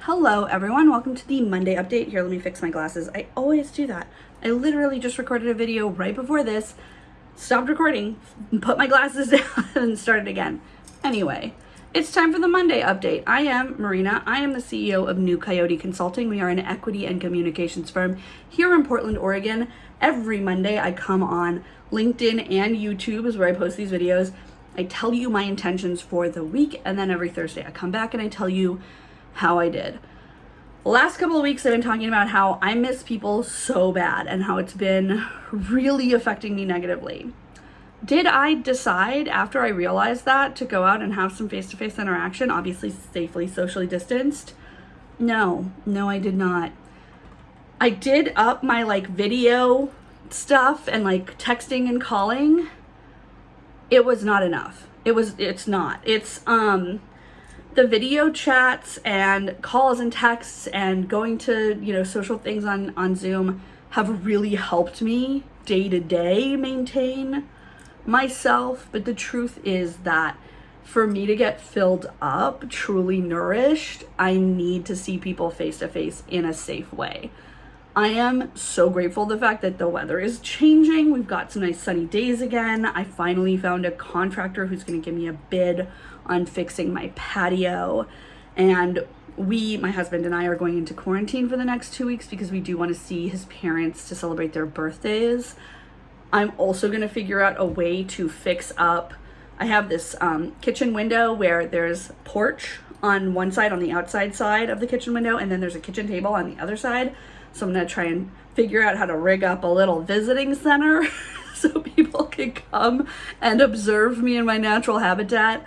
Hello everyone, welcome to the Monday update. Here, let me fix my glasses. I always do that. I literally just recorded a video right before this, stopped recording, put my glasses down, and started again. Anyway, it's time for the Monday update. I am Marina. I am the CEO of New Coyote Consulting. We are an equity and communications firm here in Portland, Oregon. Every Monday I come on LinkedIn and YouTube is where I post these videos. I tell you my intentions for the week, and then every Thursday I come back and I tell you how I did. The last couple of weeks I've been talking about how I miss people so bad and how it's been really affecting me negatively. Did I decide after I realized that to go out and have some face-to-face interaction, obviously safely socially distanced? No, I did not. I did up my video stuff and texting and calling. It was not enough. It's not. The video chats and calls and texts and going to, social things on Zoom have really helped me day to day maintain myself. But the truth is that for me to get filled up, truly nourished, I need to see people face to face in a safe way. I am so grateful the fact that the weather is changing. We've got some nice sunny days again. I finally found a contractor who's going to give me a bid on fixing my patio. And my husband and I are going into quarantine for the next 2 weeks because we do want to see his parents to celebrate their birthdays. I'm also going to figure out a way to fix up. I have this kitchen window where there's porch on one side, on the outside side of the kitchen window, and then there's a kitchen table on the other side. So I'm going to try and figure out how to rig up a little visiting center so people can come and observe me in my natural habitat.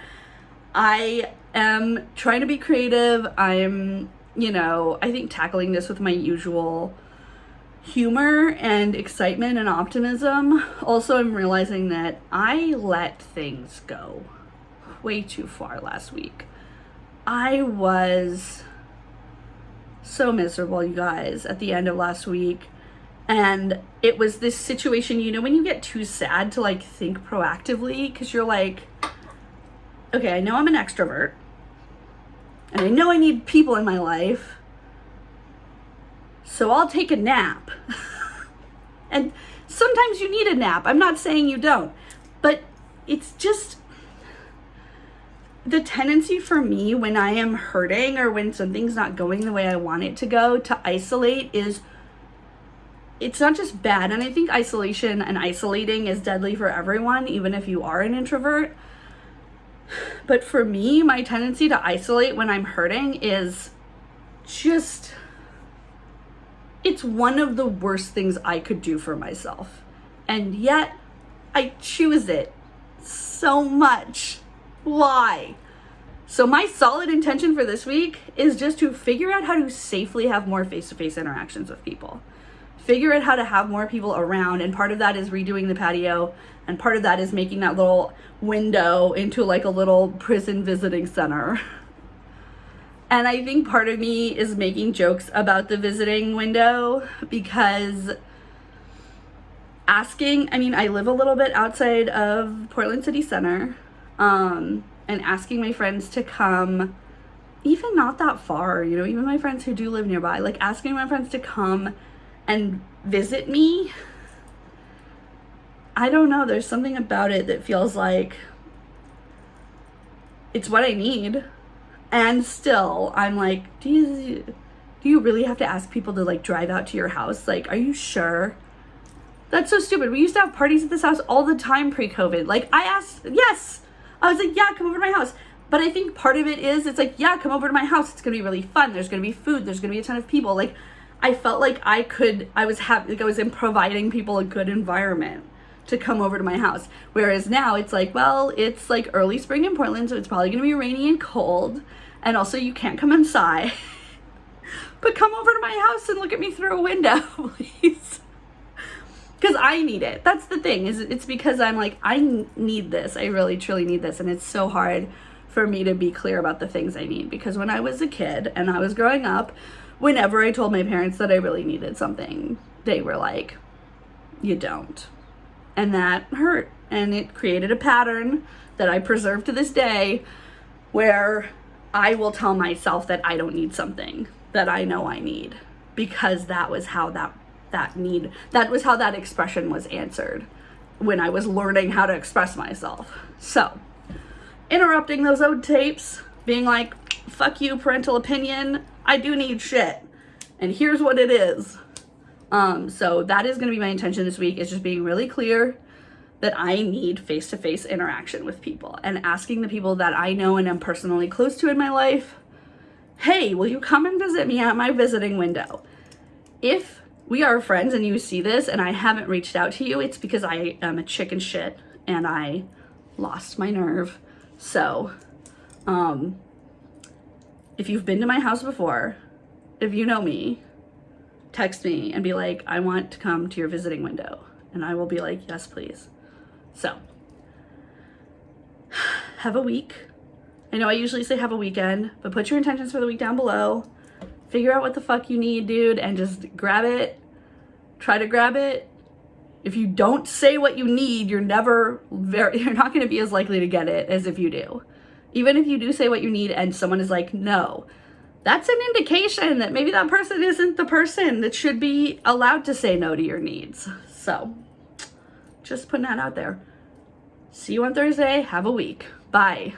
I am trying to be creative. I'm, I think tackling this with my usual humor and excitement and optimism. Also, I'm realizing that I let things go way too far last week. I was so miserable, you guys, at the end of last week. And it was this situation, when you get too sad to think proactively, because you're like, okay, I know I'm an extrovert and I know I need people in my life, so I'll take a nap. And sometimes you need a nap. I'm not saying you don't, but it's just the tendency for me when I am hurting or when something's not going the way I want it to go, to isolate it's not just bad. And I think isolation and isolating is deadly for everyone, even if you are an introvert. But for me, my tendency to isolate when I'm hurting is just, it's one of the worst things I could do for myself. And yet I choose it so much. Why? So my solid intention for this week is just to figure out how to safely have more face-to-face interactions with people. Figure out how to have more people around, and part of that is redoing the patio, and part of that is making that little window into a little prison visiting center. And I think part of me is making jokes about the visiting window because I live a little bit outside of Portland City Center, and asking my friends to come, even not that far, even my friends who do live nearby, asking my friends to come and visit me. I don't know, there's something about it that feels like it's what I need. And still, I'm like, do you really have to ask people to drive out to your house? Are you sure? That's so stupid. We used to have parties at this house all the time pre-COVID. I asked, yes. I was like, yeah, come over to my house. But I think part of it is, it's yeah, come over to my house. It's going to be really fun. There's going to be food. There's going to be a ton of people. I felt like I was happy, I was providing people a good environment to come over to my house. Whereas now it's it's early spring in Portland, so it's probably going to be rainy and cold. And also you can't come inside. But come over to my house and look at me through a window, please. Because I need it. That's the thing, it's because I'm I need this. I really, truly need this. And it's so hard for me to be clear about the things I need. Because when I was a kid and I was growing up, whenever I told my parents that I really needed something, they were like, you don't. And that hurt. And it created a pattern that I preserve to this day where I will tell myself that I don't need something that I know I need, because that was how that was how that expression was answered when I was learning how to express myself. So, interrupting those old tapes, being like, fuck you, parental opinion, I do need shit. And here's what it is. So that is going to be my intention this week, is just being really clear that I need face-to-face interaction with people, and asking the people that I know and am personally close to in my life, hey, will you come and visit me at my visiting window? If we are friends and you see this and I haven't reached out to you, it's because I am a chicken shit and I lost my nerve. So, if you've been to my house before, if you know me, text me and be like, I want to come to your visiting window. And I will be like, yes, please. So, have a week. I know I usually say have a weekend, but put your intentions for the week down below. Figure out what the fuck you need, dude, and just grab it. Try to grab it. If you don't say what you need, you're not going to be as likely to get it as if you do. Even if you do say what you need and someone is like, no, that's an indication that maybe that person isn't the person that should be allowed to say no to your needs. So, just putting that out there. See you on Thursday. Have a week. Bye.